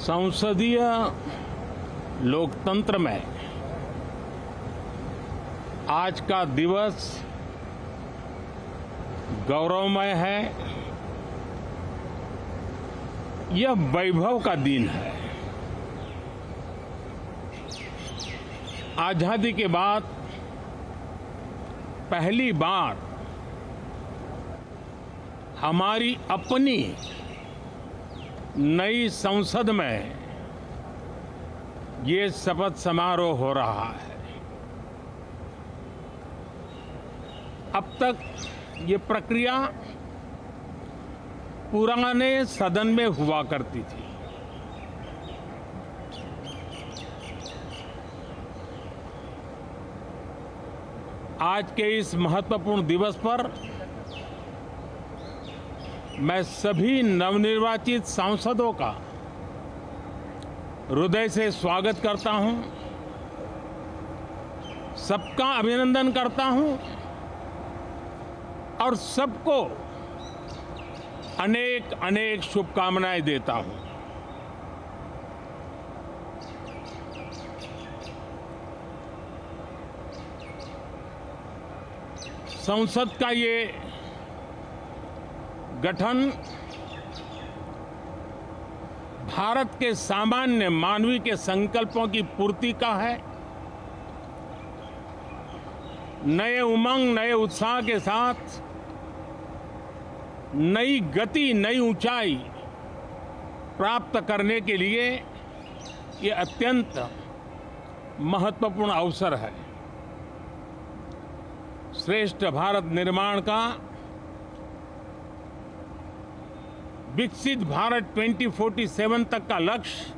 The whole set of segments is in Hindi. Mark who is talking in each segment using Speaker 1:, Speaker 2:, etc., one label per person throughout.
Speaker 1: संसदीय लोकतंत्र में आज का दिवस गौरवमय है। यह वैभव का दिन है। आजादी के बाद पहली बार हमारी अपनी नई संसद में ये शपथ समारोह हो रहा है। अब तक ये प्रक्रिया पुराने सदन में हुआ करती थी। आज के इस महत्वपूर्ण दिवस पर मैं सभी नवनिर्वाचित सांसदों का हृदय से स्वागत करता हूं, सबका अभिनंदन करता हूं और सबको अनेक अनेक शुभकामनाएं देता हूं। संसद का ये गठन भारत के सामान्य मानवीय के संकल्पों की पूर्ति का है। नए उमंग, नए उत्साह के साथ नई गति, नई ऊंचाई प्राप्त करने के लिए ये अत्यंत महत्वपूर्ण अवसर है। श्रेष्ठ भारत निर्माण का, विकसित भारत 2047 तक का लक्ष्य,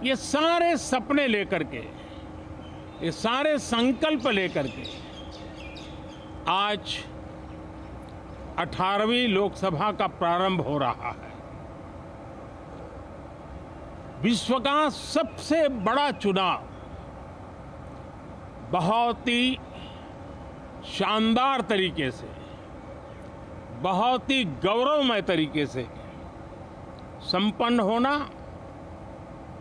Speaker 1: ये सारे सपने लेकर के, ये सारे संकल्प लेकर के आज 18वीं लोकसभा का प्रारंभ हो रहा है। विश्व का सबसे बड़ा चुनाव बहुत ही शानदार तरीके से, बहुत ही गौरवमय तरीके से संपन्न होना,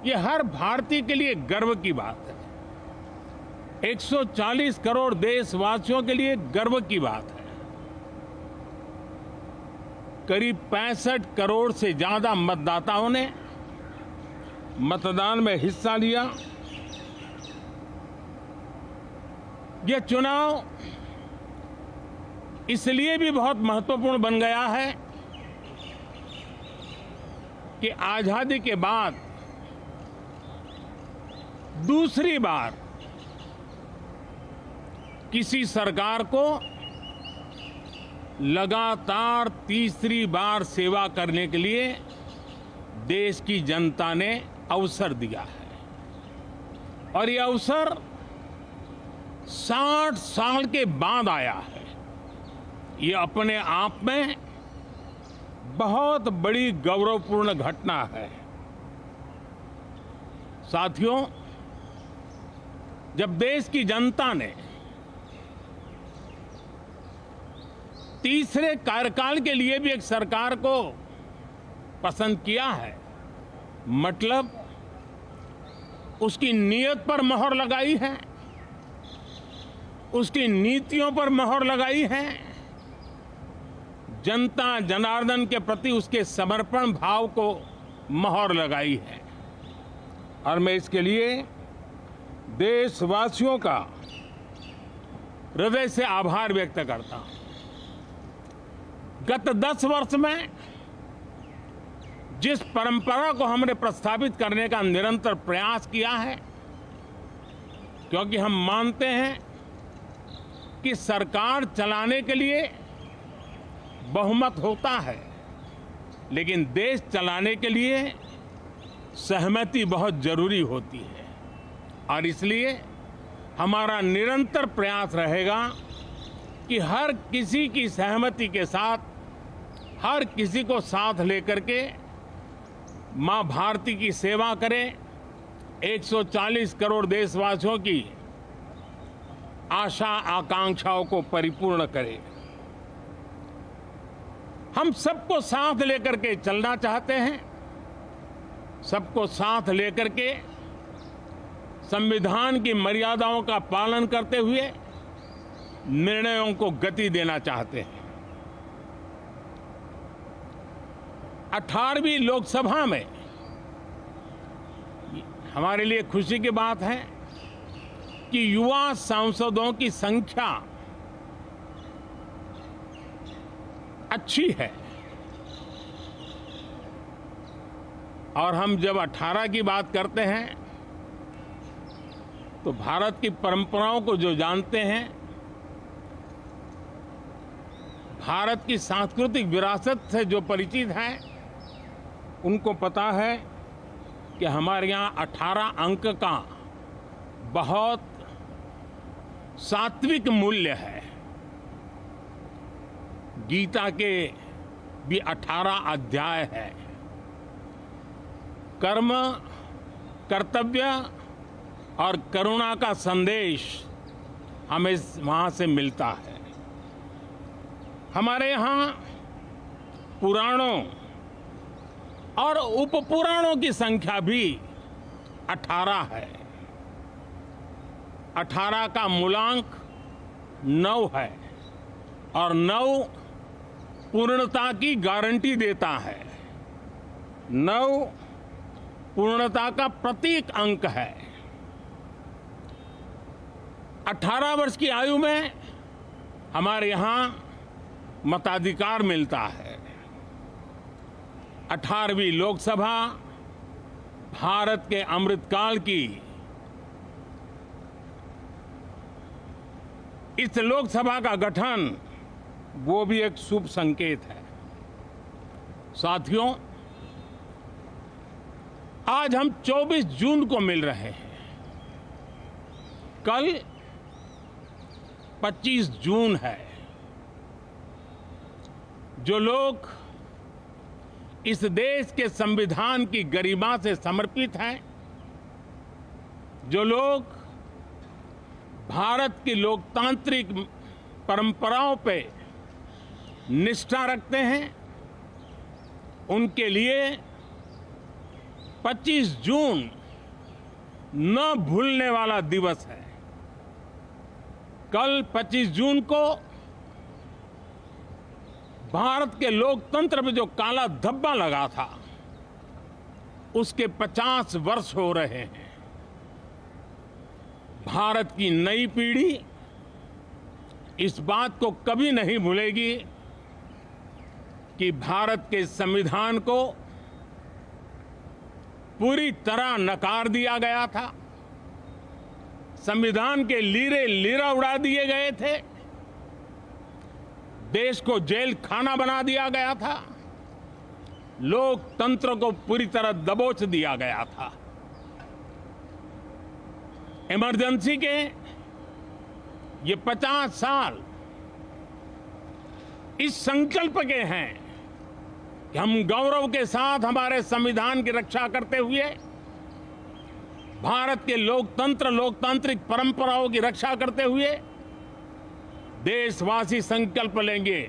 Speaker 1: ये हर भारतीय के लिए गर्व की बात है। 140 करोड़ देशवासियों के लिए गर्व की बात है। करीब 65 करोड़ से ज्यादा मतदाताओं ने मतदान में हिस्सा लिया। यह चुनाव इसलिए भी बहुत महत्वपूर्ण बन गया है कि आजादी के बाद दूसरी बार किसी सरकार को लगातार तीसरी बार सेवा करने के लिए देश की जनता ने अवसर दिया है। और यह अवसर 60 साल के बाद आया है। ये अपने आप में बहुत बड़ी गौरवपूर्ण घटना है। साथियों, जब देश की जनता ने तीसरे कार्यकाल के लिए भी एक सरकार को पसंद किया है, मतलब उसकी नीयत पर मोहर लगाई है, उसकी नीतियों पर मोहर लगाई है, जनता जनार्दन के प्रति उसके समर्पण भाव को मोहर लगाई है। और मैं इसके लिए देशवासियों का हृदय से आभार व्यक्त करता हूं। गत 10 वर्ष में जिस परंपरा को हमने प्रस्थापित करने का निरंतर प्रयास किया है, क्योंकि हम मानते हैं कि सरकार चलाने के लिए बहुमत होता है, लेकिन देश चलाने के लिए सहमति बहुत जरूरी होती है। और इसलिए हमारा निरंतर प्रयास रहेगा कि हर किसी की सहमति के साथ, हर किसी को साथ लेकर के मां भारती की सेवा करें, 140 करोड़ देशवासियों की आशा आकांक्षाओं को परिपूर्ण करें। हम सबको साथ लेकर के चलना चाहते हैं सबको साथ लेकर के संविधान की मर्यादाओं का पालन करते हुए निर्णयों को गति देना चाहते हैं। 18वीं लोकसभा में हमारे लिए खुशी की बात है कि युवा सांसदों की संख्या अच्छी है। और हम जब 18 की बात करते हैं तो भारत की परंपराओं को जो जानते हैं, भारत की सांस्कृतिक विरासत से जो परिचित हैं, उनको पता है कि हमारे यहाँ 18 अंक का बहुत सात्विक मूल्य है। गीता के भी 18 अध्याय है। कर्म, कर्तव्य और करुणा का संदेश हमें वहाँ से मिलता है। हमारे यहाँ पुराणों और उपपुराणों की संख्या भी 18 है। 18 का मूलांक 9 है और 9 पूर्णता की गारंटी देता है। 9 पूर्णता का प्रतीक अंक है। 18 वर्ष की आयु में हमारे यहाँ मताधिकार मिलता है। 18वीं लोकसभा भारत के अमृतकाल की इस लोकसभा का गठन वो भी एक शुभ संकेत है। साथियों, आज हम 24 जून को मिल रहे हैं। कल 25 जून है। जो लोग इस देश के संविधान की गरिमा से समर्पित हैं, जो लोग भारत की लोकतांत्रिक परंपराओं पे निष्ठा रखते हैं, उनके लिए 25 जून न भूलने वाला दिवस है। कल 25 जून को भारत के लोकतंत्र में जो काला धब्बा लगा था, उसके 50 वर्ष हो रहे हैं। भारत की नई पीढ़ी इस बात को कभी नहीं भूलेगी कि भारत के संविधान को पूरी तरह नकार दिया गया था। संविधान के लीरे लीरा उड़ा दिए गए थे। देश को जेल खाना बना दिया गया था। लोकतंत्र को पूरी तरह दबोच दिया गया था। इमरजेंसी के ये 50 साल इस संकल्प के हैं कि हम गौरव के साथ हमारे संविधान की रक्षा करते हुए भारत के लोकतंत्र, लोकतांत्रिक परंपराओं की रक्षा करते हुए देशवासी संकल्प लेंगे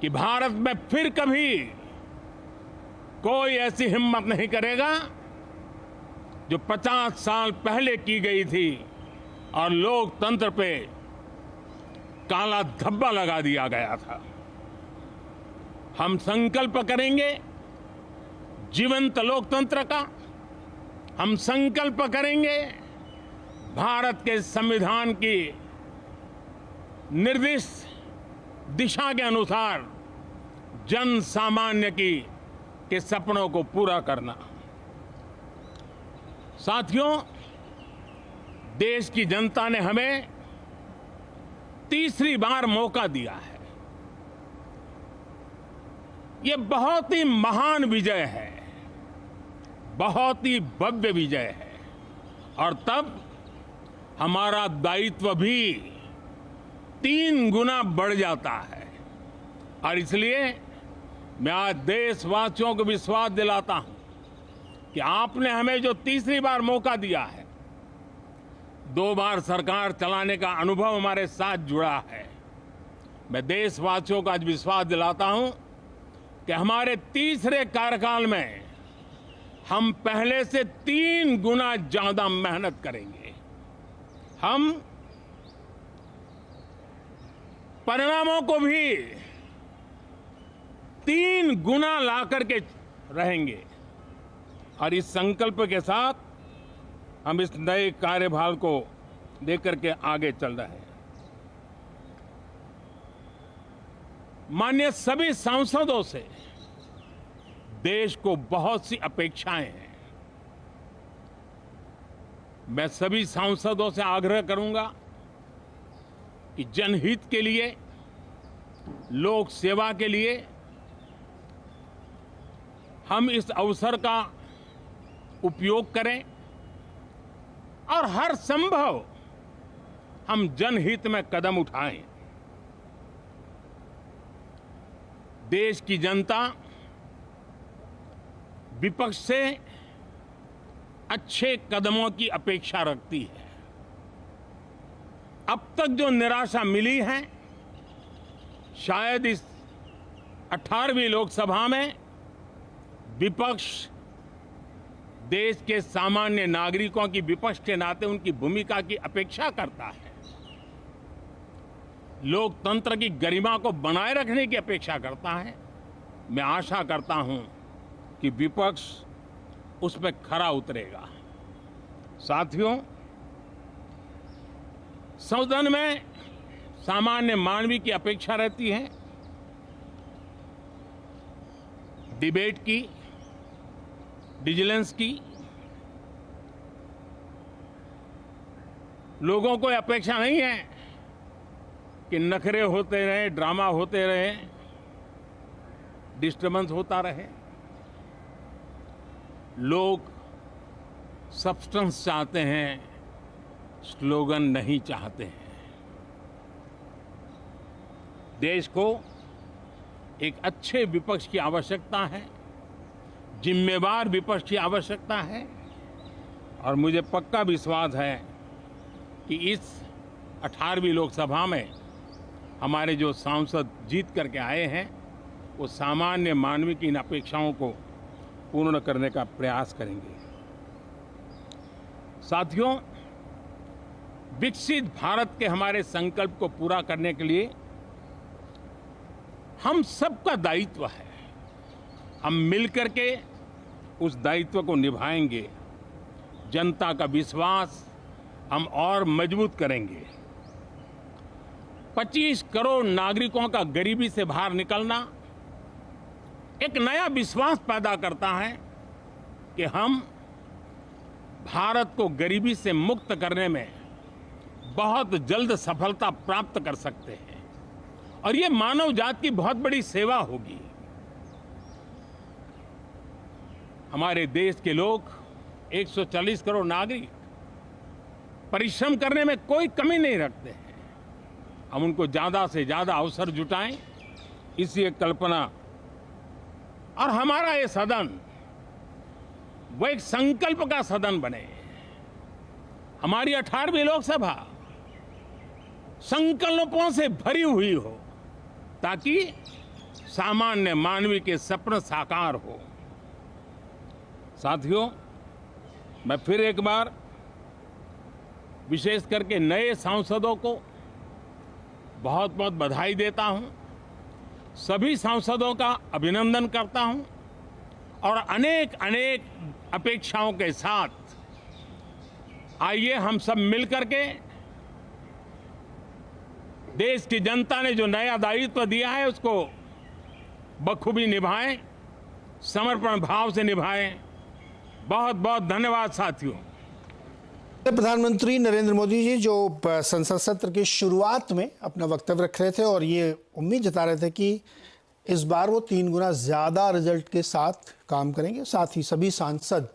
Speaker 1: कि भारत में फिर कभी कोई ऐसी हिम्मत नहीं करेगा जो 50 साल पहले की गई थी और लोकतंत्र पे काला धब्बा लगा दिया गया था। हम संकल्प करेंगे जीवंत लोकतंत्र का। हम संकल्प करेंगे भारत के संविधान की निर्दिष्ट दिशा के अनुसार जन सामान्य के सपनों को पूरा करना। साथियों, देश की जनता ने हमें तीसरी बार मौका दिया है। ये बहुत ही महान विजय है, बहुत ही भव्य विजय है। और तब हमारा दायित्व भी 3 गुना बढ़ जाता है। और इसलिए मैं आज देशवासियों को विश्वास दिलाता हूं कि आपने हमें जो तीसरी बार मौका दिया है, 2 बार सरकार चलाने का अनुभव हमारे साथ जुड़ा है। मैं देशवासियों को आज विश्वास दिलाता हूं कि हमारे तीसरे कार्यकाल में हम पहले से 3 गुना ज्यादा मेहनत करेंगे। हम परिणामों को भी 3 गुना ला करके रहेंगे और इस संकल्प के साथ हम इस नए कार्यभार को लेकर के आगे चल रहे हैं। माननीय सभी सांसदों से देश को बहुत सी अपेक्षाएं हैं। मैं सभी सांसदों से आग्रह करूंगा कि जनहित के लिए, लोक सेवा के लिए हम इस अवसर का उपयोग करें और हर संभव हम जनहित में कदम उठाएं। देश की जनता विपक्ष से अच्छे कदमों की अपेक्षा रखती है। अब तक जो निराशा मिली है, शायद इस 18वीं लोकसभा में विपक्ष देश के सामान्य नागरिकों की विपक्ष के नाते उनकी भूमिका की अपेक्षा करता है, लोकतंत्र की गरिमा को बनाए रखने की अपेक्षा करता है। मैं आशा करता हूं कि विपक्ष उस पर खरा उतरेगा। साथियों, सदन में सामान्य मानवीय की अपेक्षा रहती है डिबेट की, विजिलेंस की। लोगों को अपेक्षा नहीं है कि नखरे होते रहे, ड्रामा होते रहे, डिस्टर्बेंस होता रहे। लोग सब्सटेंस चाहते हैं, स्लोगन नहीं चाहते हैं। देश को एक अच्छे विपक्ष की आवश्यकता है, जिम्मेवार विपक्ष की आवश्यकता है और मुझे पक्का विश्वास है कि इस 18वीं लोकसभा में हमारे जो सांसद जीत करके आए हैं वो सामान्य मानवीय की इन अपेक्षाओं को पूर्ण करने का प्रयास करेंगे। साथियों, विकसित भारत के हमारे संकल्प को पूरा करने के लिए हम सबका दायित्व है। हम मिलकर के उस दायित्व को निभाएंगे। जनता का विश्वास हम और मजबूत करेंगे। 25 करोड़ नागरिकों का गरीबी से बाहर निकलना एक नया विश्वास पैदा करता है कि हम भारत को गरीबी से मुक्त करने में बहुत जल्द सफलता प्राप्त कर सकते हैं और ये मानव जाति की बहुत बड़ी सेवा होगी। हमारे देश के लोग 140 करोड़ नागरिक परिश्रम करने में कोई कमी नहीं रखते हैं। हम उनको ज्यादा से ज्यादा अवसर जुटाएं, इसी एक कल्पना। और हमारा ये सदन वो एक संकल्प का सदन बने। हमारी 18वीं लोकसभा संकल्पों से भरी हुई हो ताकि सामान्य मानवीय के सपने साकार हो। साथियों, मैं फिर एक बार विशेष करके नए सांसदों को बहुत बहुत बधाई देता हूं, सभी सांसदों का अभिनंदन करता हूं और अनेक अनेक अपेक्षाओं के साथ आइए हम सब मिलकर के देश की जनता ने जो नया दायित्व दिया है उसको बखूबी निभाएं, समर्पण भाव से निभाएं। बहुत बहुत धन्यवाद साथियों।
Speaker 2: प्रधानमंत्री नरेंद्र मोदी जी जो संसद सत्र की शुरुआत में अपना वक्तव्य रख रहे थे और ये उम्मीद जता रहे थे कि इस बार वो 3 गुना ज़्यादा रिजल्ट के साथ काम करेंगे। साथ ही सभी सांसद